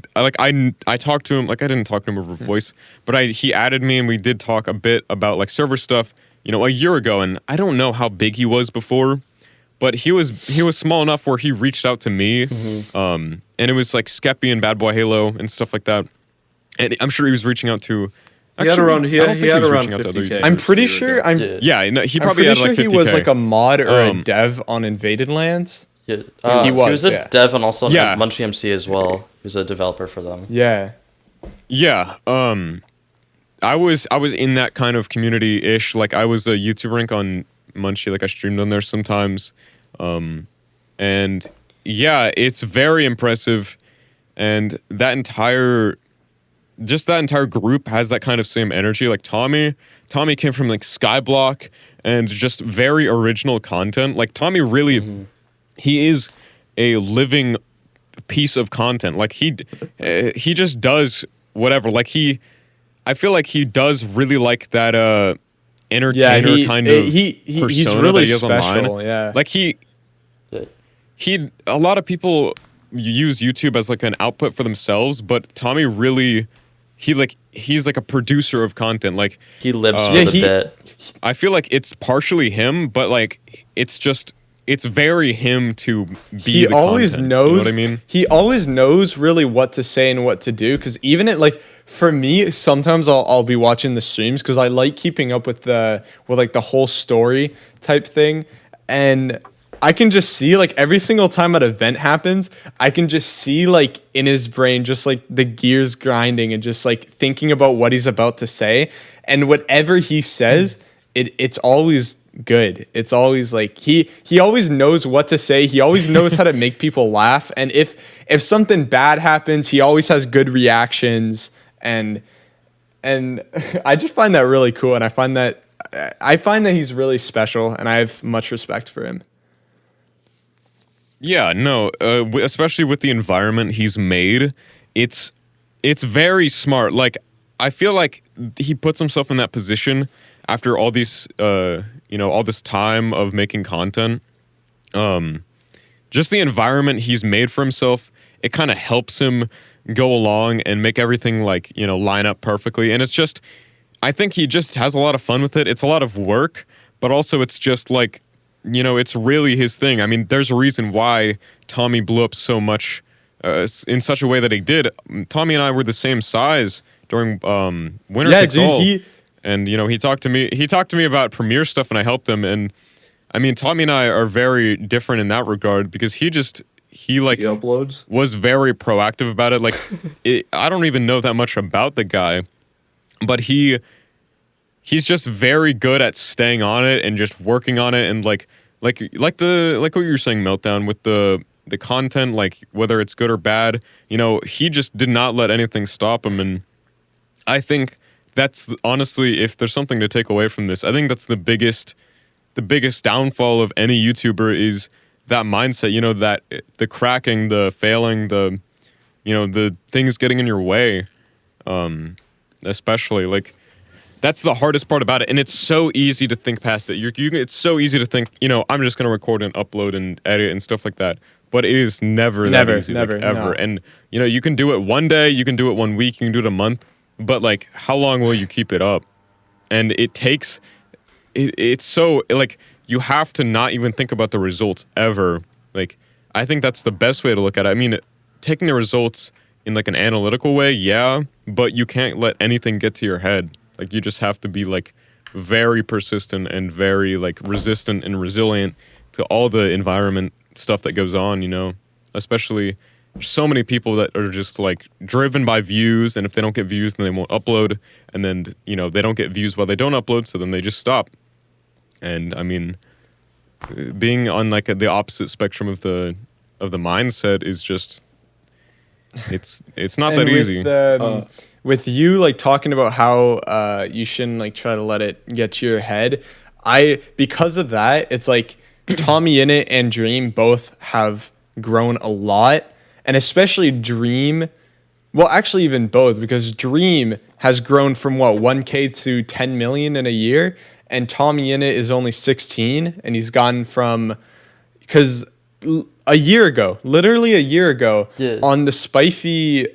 talked to him, like I didn't talk to him over voice, but he added me and we did talk a bit about like server stuff, a year ago. And I don't know how big he was before, but he was small enough where he reached out to me. And it was like Skeppy and Bad Boy Halo and stuff like that. And I'm sure he was reaching out to. He had around 50K. I'm pretty sure. He probably had like 50K. He was like a mod or a dev on Invaded Lands. Yeah, he was a dev and also Yeah. on Munchie MC as well. He was a developer for them. Yeah. Yeah. I was in that kind of community-ish. Like I was a YouTube rank on Munchie. Like I streamed on there sometimes. And yeah, it's very impressive. And that entire group has that kind of same energy. Like Tommy came from like Skyblock and just very original content. Like Tommy really, he is a living piece of content. Like he just does whatever. Like I feel like he does really like that entertainer kind of persona he's really that he has special. online. Yeah. Like a lot of people use YouTube as like an output for themselves, but Tommy really, he's like a producer of content. Like He lives for the bit. I feel like it's partially him, but like it's very him to be. He the always content, knows. You know what I mean? He always knows really what to say and what to do. Because even for me, sometimes I'll be watching the streams because I like keeping up with like the whole story type thing, and I can just see like every single time an event happens, I can just see like in his brain just like the gears grinding and just like thinking about what he's about to say, and whatever he says, it's always good. It's always like he always knows what to say. He always knows how to make people laugh, and if something bad happens, he always has good reactions, and I just find that really cool, and I find that he's really special, and I have much respect for him. Yeah, no, especially with the environment he's made, it's very smart. Like I feel like he puts himself in that position after all these, all this time of making content. Just the environment he's made for himself, it kind of helps him go along and make everything like, line up perfectly. And it's just, I think he just has a lot of fun with it. It's a lot of work, but also it's just like, it's really his thing. I mean, there's a reason why Tommy blew up so much in such a way that he did. Tommy and I were the same size during Winter Takes All. And he talked to me about Premiere stuff, and I helped him. And I mean, Tommy and I are very different in that regard because he uploads, was very proactive about it. Like I don't even know that much about the guy, but he's just very good at staying on it and just working on it, and like what you were saying, Meltdown, with the content, like whether it's good or bad, he just did not let anything stop him. And I think that's honestly, if there's something to take away from this, I think that's the biggest downfall of any YouTuber is that mindset, that the cracking, the failing, the things getting in your way, especially like that's the hardest part about it. And it's so easy to think past it. It's so easy to think, I'm just going to record and upload and edit and stuff like that. But it is never that easy, ever. No. And, you can do it one day, you can do it 1 week, you can do it a month. But like, how long will you keep it up? And it takes, it's so like, you have to not even think about the results ever. Like, I think that's the best way to look at it. I mean, taking the results in like an analytical way, yeah, but you can't let anything get to your head. Like, you just have to be like very persistent and very like resistant and resilient to all the environment stuff that goes on, you know, especially so many people that are just like driven by views, and if they don't get views then they won't upload, and then, you know, they don't get views while they don't upload, so then they just stop. And I mean, being on like the opposite spectrum of the mindset is just it's not And that easy. With you like talking about how you shouldn't like try to let it get to your head, because of that, it's like Tommy Innit and Dream both have grown a lot, and especially Dream. Well, actually, even both, because Dream has grown from what 1K to 10 million in a year, and Tommy Innit is only 16, and he's gone from because literally a year ago, Yeah. on the Spiffy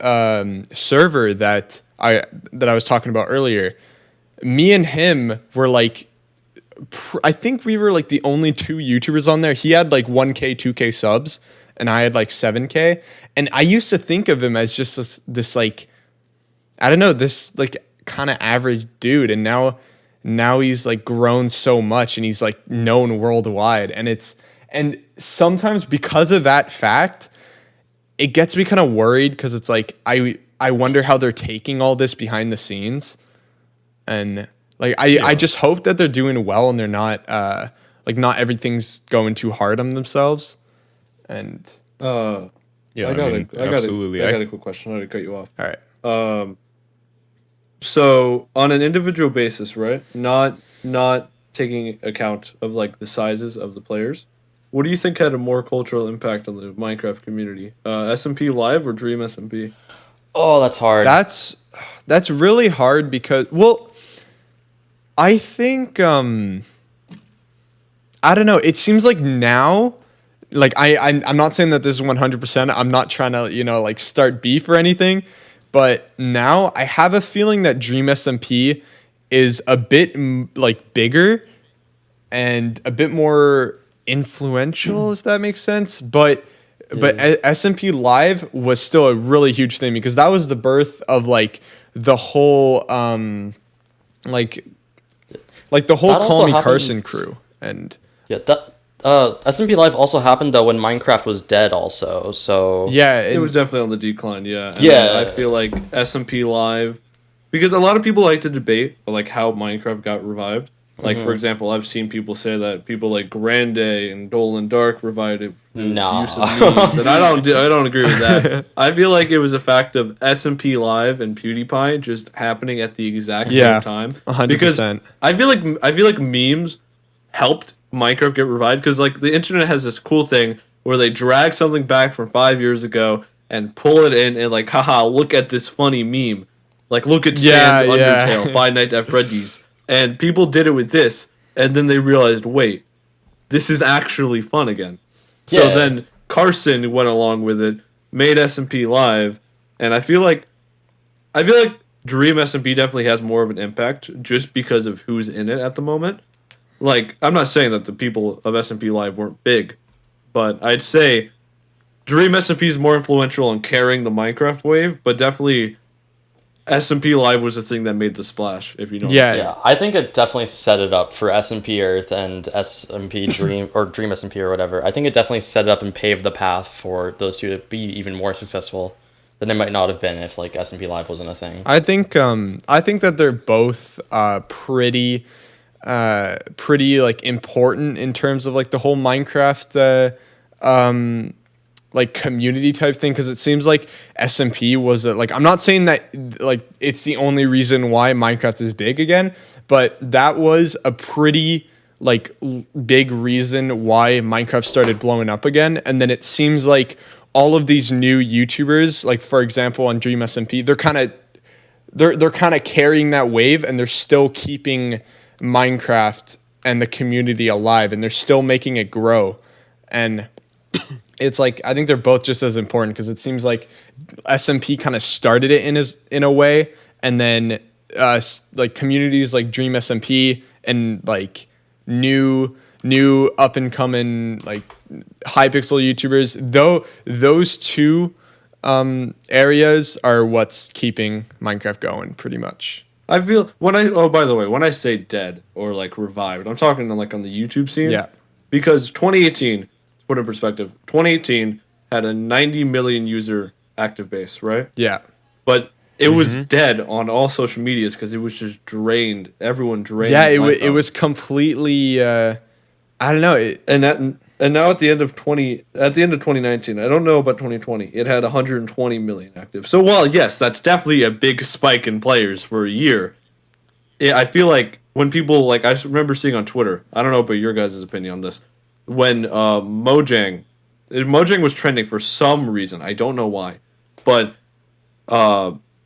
server that I was talking about earlier, me and him were like, I think we were like the only two YouTubers on there. He had like 1K, 2K subs, and I had like 7K. And I used to think of him as just this like, I don't know, this like kind of average dude. And now he's like grown so much, and he's like known worldwide. And sometimes because of that fact, it gets me kind of worried, because it's like I wonder how they're taking all this behind the scenes, and like I just hope that they're doing well and they're not like not everything's going too hard on themselves. And Yeah, I got absolutely. a quick question. I had to cut you off. all right, So on an individual basis, right? Not taking account of like the sizes of the players. What do you think had a more cultural impact on the Minecraft community? SMPLive or DreamSMP? Oh, that's hard. that's really hard, because, well, I think I don't know. It seems like now, like I'm not saying that this is 100%. I'm not trying to, you know, like start beef or anything, but now I have a feeling that DreamSMP is a bit like bigger and a bit more influential, if that makes sense. But SMPLive was still a really huge thing, because that was the birth of like the whole like the whole That also Call Me happened- Carson crew. And Yeah, that SMPLive also happened though when Minecraft was dead also. So yeah, It was definitely on the decline, yeah. And Yeah. then I feel like SMPLive, because a lot of people like to debate like how Minecraft got revived. Like for example, I've seen people say that people like Grande and Dolan Dark revived it through the Nah. use of memes, and I don't agree with that. I feel like it was a fact of SMPLive and PewDiePie just happening at the exact Yeah, same time. 100%. Because I feel like memes helped Minecraft get revived, because like the internet has this cool thing where they drag something back from 5 years ago and pull it in and like, haha, look at this funny meme. Like, look at Sans Undertale, Five Nights at Freddy's. And people did it with this, and then they realized, wait, this is actually fun again. So Yeah. then Carson went along with it, made SMPLive, and I feel like DreamSMP definitely has more of an impact just because of who's in it at the moment. Like, I'm not saying that the people of SMPLive weren't big, but I'd say DreamSMP is more influential in carrying the Minecraft wave, but definitely SMPLive was the thing that made the splash, if you know what I'm saying. yeah, I think it definitely set it up for SMP Earth and SMP Dream or Dream SMP or whatever. I think it definitely set it up and paved the path for those two to be even more successful than it might not have been if like SMPLive wasn't a thing. I think that they're both pretty like important in terms of like the whole Minecraft like community type thing, because it seems like SMP was like, I'm not saying that like it's the only reason why Minecraft is big again, but that was a pretty like big reason why Minecraft started blowing up again. And then it seems like all of these new YouTubers, like for example on DreamSMP, they're kind of carrying that wave, and they're still keeping Minecraft and the community alive, and they're still making it grow. And it's like, I think they're both just as important, because it seems like SMP kind of started it in a way, and then like communities like DreamSMP and like new up and coming like Hypixel YouTubers, though those two areas are what's keeping Minecraft going pretty much. I feel when I by the way, when I say dead or like revived, I'm talking like on the YouTube scene. Yeah. Because 2018, to put in perspective, 2018 had a 90 million user active base, right? Yeah. But it was dead on all social medias because it was just drained. Everyone drained. Yeah, life it out. was completely. I don't know. And now at the end of 2019, I don't know about 2020. It had 120 million active. So while yes, that's definitely a big spike in players for a year. I feel like when people like I remember seeing on Twitter. I don't know about your guys' opinion on this. When Mojang was trending for some reason. I don't know why, but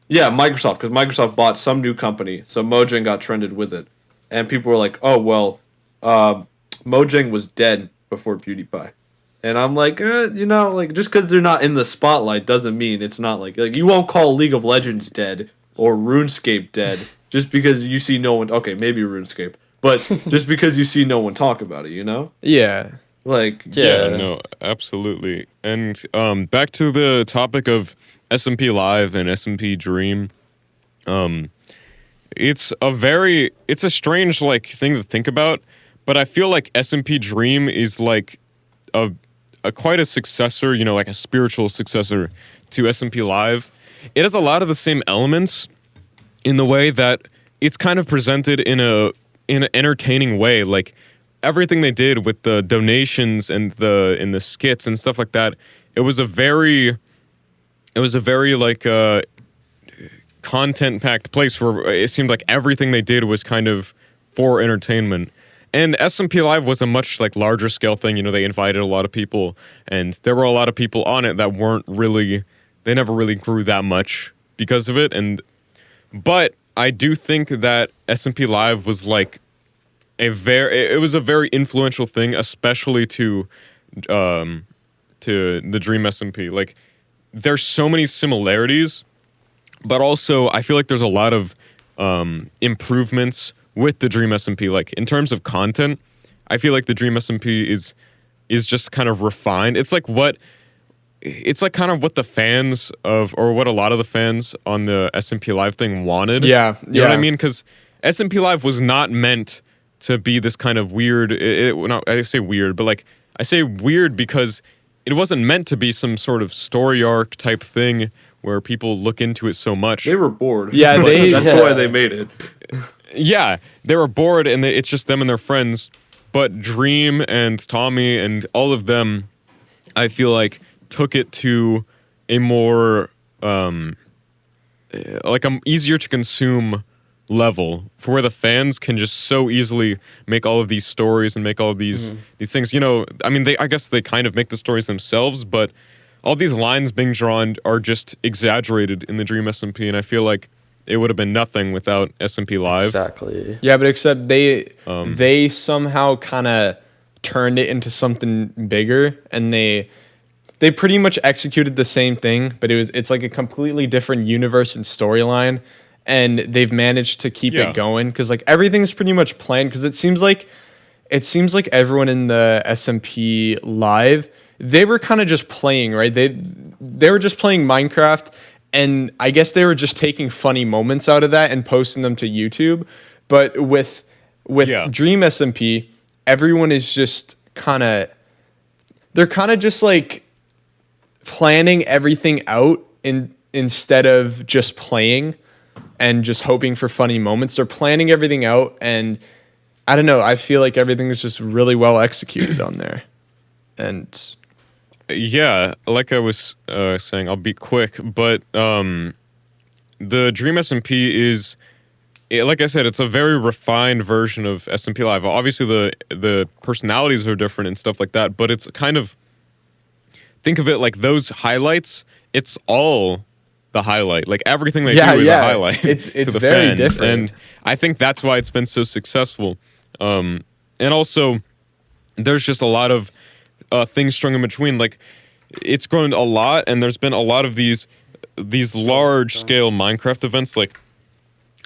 yeah, Microsoft, because Microsoft bought some new company, so Mojang got trended with it, and people were like, "Oh well, Mojang was dead before PewDiePie," and I'm like, like just because they're not in the spotlight doesn't mean it's not like you won't call League of Legends dead or RuneScape dead just because you see no one. Okay, maybe RuneScape, but just because you see no one talk about it, Yeah. like Yeah, no, absolutely. And back to the topic of SMPLive and SMP Dream. It's a strange like thing to think about, but I feel like SMP Dream is like a quite a successor, like a spiritual successor to SMPLive. It has a lot of the same elements in the way that it's kind of presented in an entertaining way, like everything they did with the donations and the skits and stuff like that. It was a very like content-packed place where it seemed like everything they did was kind of for entertainment. And SMPLive was a much like larger scale thing. They invited a lot of people, and there were a lot of people on it that they never really grew that much because of it. But I do think that SMPLive was like it was a very influential thing, especially to the DreamSMP. Like, there's so many similarities, but also I feel like there's a lot of improvements with the DreamSMP. Like, in terms of content, I feel like the DreamSMP is just kind of refined. It's like kind of what the fans or what a lot of the fans on the SMPLive thing wanted. Yeah. You know what I mean? Because SMPLive was not meant to be this kind of weird. I say weird, but like I say weird because it wasn't meant to be some sort of story arc type thing where people look into it so much. they were bored. Yeah, that's why they made it. Yeah, they were bored, and it's just them and their friends. But Dream and Tommy and all of them, I feel like, took it to a more like easier to consume level, for where the fans can just so easily make all of these stories and make all of these things. I mean, I guess they kind of make the stories themselves, but all these lines being drawn are just exaggerated in the DreamSMP, and I feel like it would have been nothing without SMPLive. Exactly. Yeah, but except they somehow kind of turned it into something bigger, and they pretty much executed the same thing, but it's like a completely different universe and storyline, and they've managed to keep it going because like everything's pretty much planned. Because it seems like everyone in the SMPLive, they were kind of just playing, right? They were just playing Minecraft, and I guess they were just taking funny moments out of that and posting them to YouTube. But with DreamSMP, everyone is just they're kind of just like planning everything out instead of just playing and just hoping for funny moments. They're planning everything out, and I don't know, I feel like everything is just really well executed on there. And yeah, like I was saying, I'll be quick, but the DreamSMP is, like I said, it's a very refined version of SMPLive. Obviously, the personalities are different and stuff like that, but it's kind of, think of it like those highlights, it's all the highlight. Like, everything they do is a highlight. It's to the very fans. different. And I think that's why it's been so successful. And also, there's just a lot of things strung in between. Like, it's grown a lot, and there's been a lot of these large-scale Minecraft events. Like,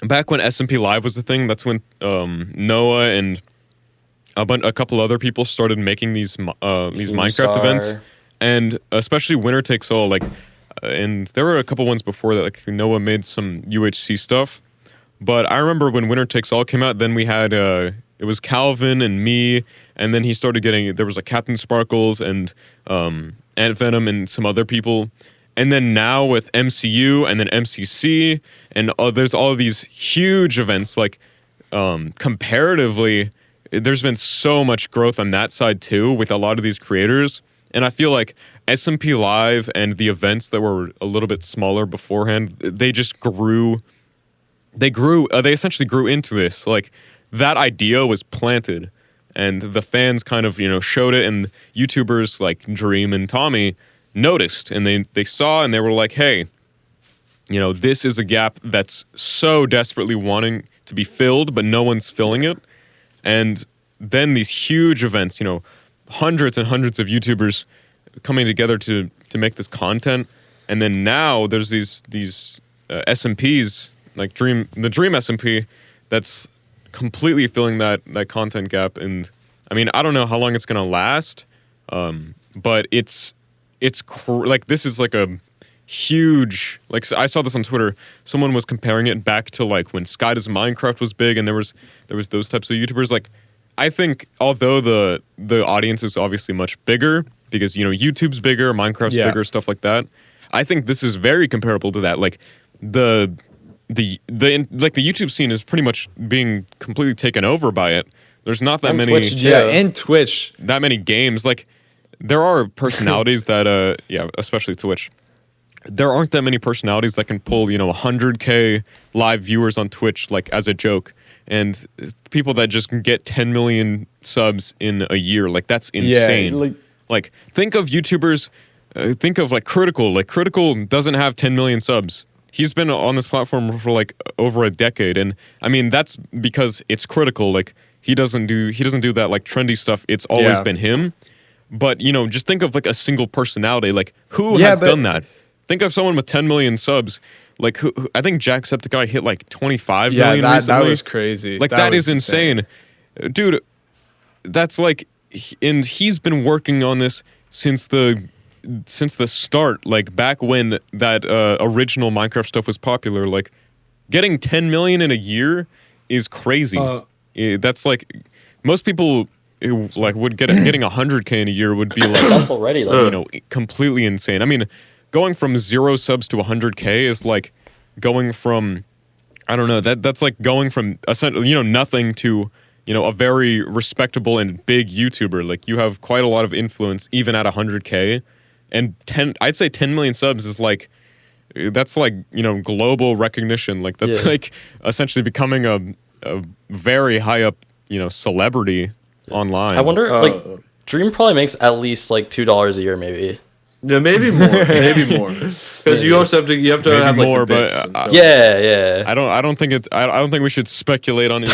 back when SMPLive was the thing, that's when Noah and a couple other people started making these Minecraft events. And especially Winner Takes All, like, and there were a couple ones before that, like Noah made some UHC stuff, But I remember when Winner Takes All came out, then we had it was Calvin and me, and then he started getting, there was like Captain Sparkles and Ant Venom and some other people. And then now with MCU and then MCC and there's all of these huge events, like comparatively, there's been so much growth on that side too with a lot of these creators. And I feel like SMPLive and the events that were a little bit smaller beforehand, they just grew. They essentially grew into this. Like, that idea was planted, and the fans kind of, showed it, and YouTubers like Dream and Tommy noticed, and they saw, and they were like, hey, this is a gap that's so desperately wanting to be filled, but no one's filling it. And then these huge events, hundreds and hundreds of YouTubers coming together to make this content. And then now there's these SMPs, like the Dream SMP, that's completely filling that content gap. And I mean, I don't know how long it's gonna last, but it's like, this is like a huge, like, I saw this on Twitter. Someone was comparing it back to like when Sky Does Minecraft was big, and there was those types of YouTubers. Like, I think although the audience is obviously much bigger because YouTube's bigger, Minecraft's bigger, stuff like that, I think this is very comparable to that. Like, the YouTube scene is pretty much being completely taken over by it. There's not that many Twitch, and Twitch. That many games. Like, there are personalities that especially Twitch. There aren't that many personalities that can pull 100K live viewers on Twitch, like, as a joke, and people that just can get 10 million subs in a year. Like, that's insane. Yeah, like think of YouTubers. Think of like Critical. Like, Critical doesn't have 10 million subs. He's been on this platform for like over a decade, and I mean, that's because it's Critical. Like, he doesn't do that like trendy stuff. It's always been him. But just think of like a single personality. Like, who has done that? Think of someone with 10 million subs. Like, who I think Jacksepticeye hit like 25 million recently. That was crazy. Like, that is insane. Dude, that's like, and he's been working on this since the start, like back when that original Minecraft stuff was popular. Like, getting 10 million in a year is crazy. That's like, most people who like would getting 100K in a year would be like, that's already like completely insane. I mean, going from 0 subs to 100K is like going from, I don't know, that's like going from nothing to a very respectable and big YouTuber. Like, you have quite a lot of influence even at 100K. And I'd say 10 million subs is like, that's like, global recognition. Like, that's like essentially becoming a very high up, celebrity online. I wonder, like, Dream probably makes at least like $2 a year, maybe. Yeah, maybe more, maybe more. Because you also have to have like more, the bits but yeah. I don't think we should speculate on it.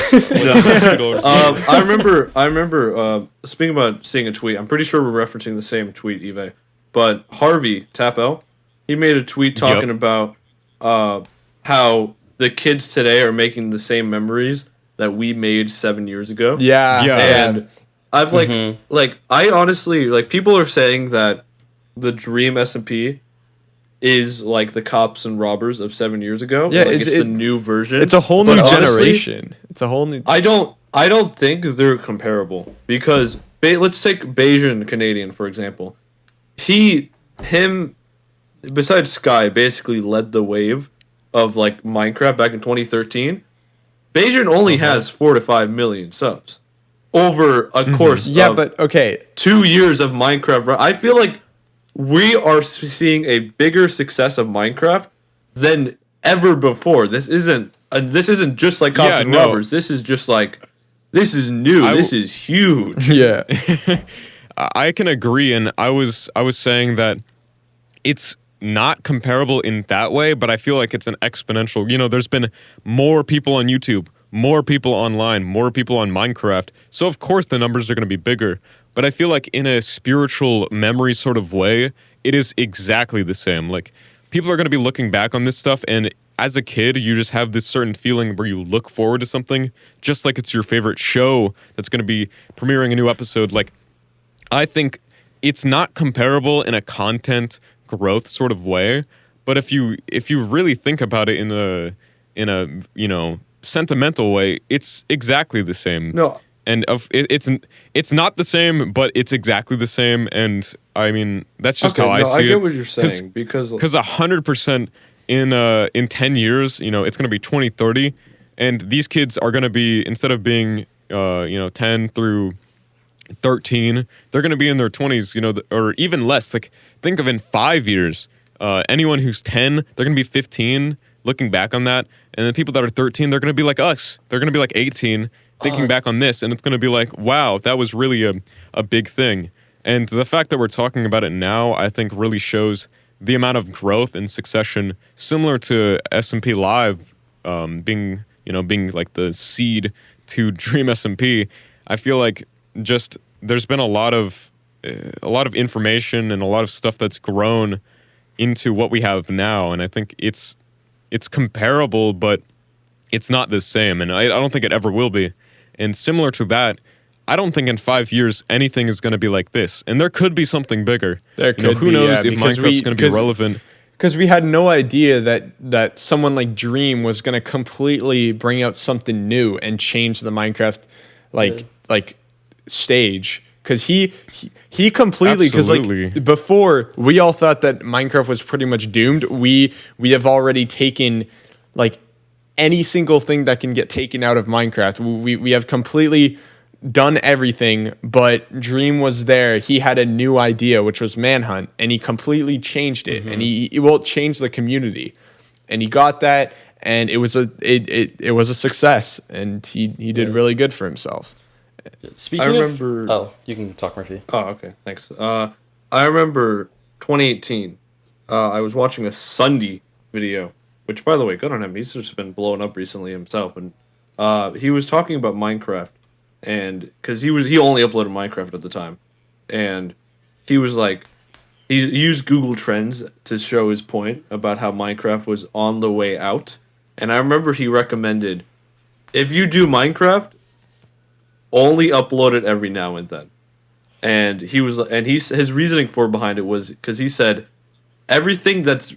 I remember. Speaking about seeing a tweet, I'm pretty sure we're referencing the same tweet, Eve. But Harvey Tapel, he made a tweet talking about how the kids today are making the same memories that we made 7 years ago. Yeah. And I've like I honestly, like, people are saying that the Dream SMP is like the cops and robbers of 7 years ago. Yeah, like, it's the new version. It's a whole new generation. It's a whole new. I don't think they're comparable because let's take Bayesian Canadian for example. Him, besides Sky, basically led the wave of like Minecraft back in 2013. Bayesian only has 4 to 5 million subs over a course of 2 years of Minecraft. I feel like we are seeing a bigger success of Minecraft than ever before. This isn't just like Cops and Robbers. This is just like, this is new. This is huge. Yeah. I can agree, and I was saying that it's not comparable in that way, but I feel like it's an exponential. There's been more people on YouTube, more people online, more people on Minecraft, so of course the numbers are going to be bigger. But I feel like in a spiritual memory sort of way, it is exactly the same. Like, people are going to be looking back on this stuff, and as a kid, you just have this certain feeling where you look forward to something, just like it's your favorite show that's going to be premiering a new episode. Like, I think it's not comparable in a content growth sort of way, but if you really think about it in a sentimental way, it's exactly the same. No. And it's not the same, but it's exactly the same. And I mean, that's just how I see it. I get what you're saying because 100% in 10 years, it's gonna be 2030, and these kids are gonna be, instead of being 10 through 13, they're gonna be in their 20s, or even less. Like, think of in 5 years, anyone who's 10, they're gonna be 15, looking back on that, and then people that are 13, they're gonna be like us. They're gonna be like 18. Thinking back on this, and it's going to be like, wow, that was really a big thing. And the fact that we're talking about it now, I think really shows the amount of growth and succession, similar to SMPLive being like the seed to DreamSMP. I feel like just there's been a lot of information and a lot of stuff that's grown into what we have now, and I think it's comparable, but it's not the same, and I don't think it ever will be. And similar to that, I don't think in 5 years anything is going to be like this. And there could be something bigger. There could who be, knows yeah, if Minecraft's going to be relevant. Because we had no idea that someone like Dream was going to completely bring out something new and change the Minecraft like stage. Because he completely, because like before we all thought that Minecraft was pretty much doomed. We have already taken like any single thing that can get taken out of Minecraft. We have completely done everything, but Dream was there. He had a new idea, which was Manhunt, and he completely changed it. And he changed the community, and he got that, and it was a success, and he did really good for himself. Speaking you can talk, Murphy. Oh, okay, thanks. I remember 2018. I was watching a Sunday video. Which, by the way, good on him. He's just been blowing up recently himself, and he was talking about Minecraft, and because he only uploaded Minecraft at the time, and he was like, he used Google Trends to show his point about how Minecraft was on the way out, and I remember he recommended, if you do Minecraft, only upload it every now and then, and his reasoning behind it was because he said everything that's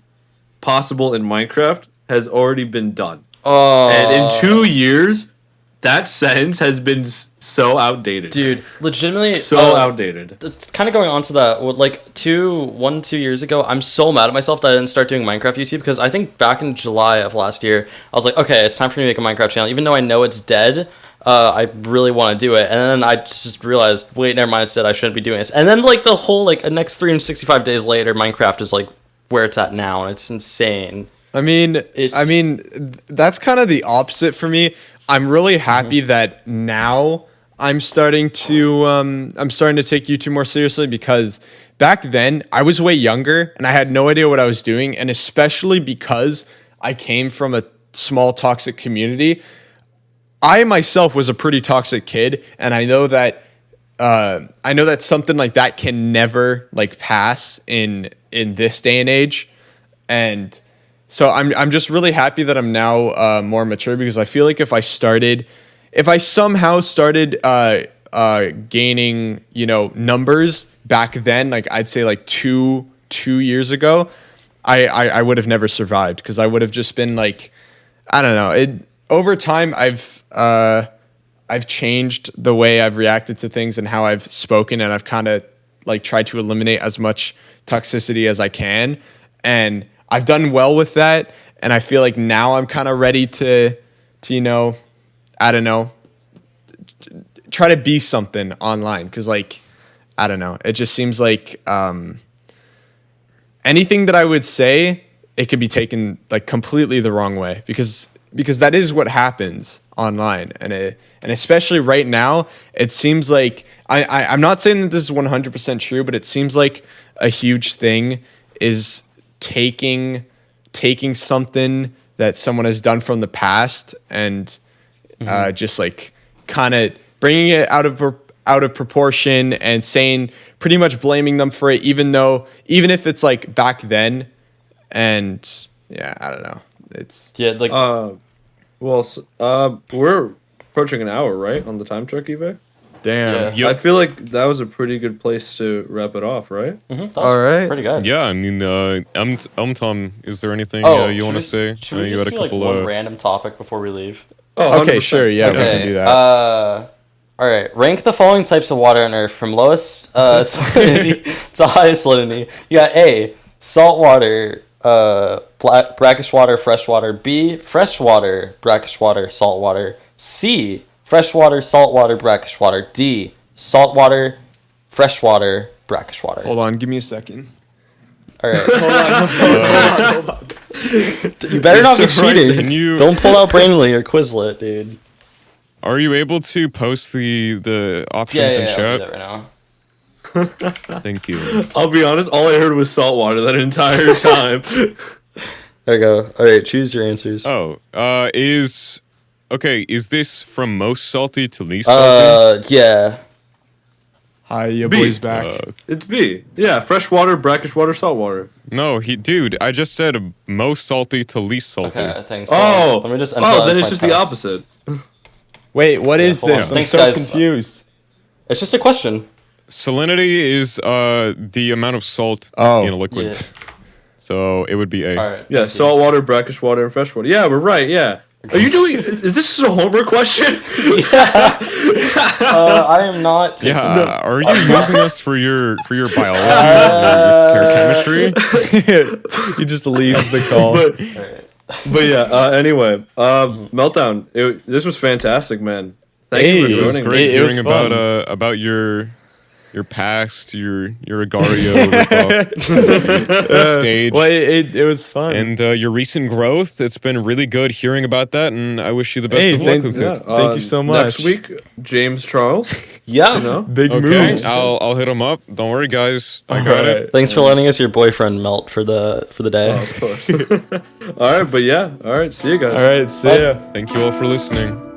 possible in Minecraft has already been done. And in 2 years, that sentence has been so outdated. Dude, legitimately outdated. It's kind of going on to that. Like 2 years ago, I'm so mad at myself that I didn't start doing Minecraft YouTube, because I think back in July of last year, I was like, okay, it's time for me to make a Minecraft channel. Even though I know it's dead, I really want to do it. And then I just realized, wait, never mind, it's dead. I shouldn't be doing this. And then like the whole next 365 days later, Minecraft is like where it's at now, and it's insane. I mean, that's kind of the opposite for me. I'm really happy that now I'm starting to take YouTube more seriously, because back then I was way younger and I had no idea what I was doing, and especially because I came from a small toxic community. I myself was a pretty toxic kid, and I know that something like that can never pass in this day and age, and so I'm just really happy that I'm now more mature, because I feel like if I somehow started gaining numbers back then, I'd say two years ago, I would have never survived, because I would have just been I don't know. Over time, I've changed the way I've reacted to things and how I've spoken, and I've kind of tried to eliminate as much toxicity as I can, and I've done well with that. And I feel like now I'm kind of ready to I don't know, try to be something online, because I don't know, it just seems like anything that I would say, it could be taken completely the wrong way, because that is what happens online, and especially right now, it seems like I'm not saying that this is 100% true, but it seems like a huge thing is taking something that someone has done from the past and just kind of bringing it out of proportion and saying, pretty much blaming them for it, even if it's back then, and yeah, I don't know. It's we're approaching an hour, right, on the time check, Eve? Damn. Yeah. I feel like that was a pretty good place to wrap it off, right? All right. Pretty good. Yeah, I mean, Tom, is there anything you want to say? Should we You just had a do couple one random topic before we leave? Oh, Okay, 100%. sure. Yeah, we can do that. All right. Rank the following types of water on Earth from lowest salinity to highest salinity. You got A, salt water, brackish water, fresh water. B, fresh water, brackish water, salt water. C, fresh water, salt water, brackish water. D, salt water, fresh water, brackish water. Hold on, give me a second. All right. Hold on. You better not be So, right, cheating. can you- Don't pull out Brainly or Quizlet, dude. Are you able to post the options Yeah, in I'll do chat? that right now. Thank you. I'll be honest, all I heard was salt water that entire time. There you go. All right, choose your answers. Oh, is this from most salty to least salty? Yeah. Hi, your B. boy's back. It's B. Yeah, fresh water, brackish water, salt water. No, dude, I just said most salty to least salty. Okay, thanks. Oh, let me just. then it's just the opposite. Wait, what is hold on. this? I'm Thanks, so guys. confused. It's just a question. Salinity is the amount of salt Oh. in a liquid. So it would be A. All right. Yeah, thank you. salt water, brackish water, and fresh water. Yeah, we're right. Yeah. Are you doing? Is this a homework question? I am not. Yeah, are you using us for your biology, your chemistry? He just leaves the call. But All right. but yeah. Anyway, Meltdown. This was fantastic, man. Thank you Hey, for It was joining. great It was hearing about your past, your Agario stage, Well, it was fun. and your recent growth. It's been really good hearing about that, and I wish you the best Hey, of thank- luck with Yeah, it. Thank you so much. Next week, James Charles. Yeah. You know. Big Okay, moves. I'll hit him up. Don't worry, guys. I got Alright. it. Thanks for letting us your boyfriend melt for the day. Of course. All right, but yeah. All right. See you guys. All right, see ya. Thank you all for listening.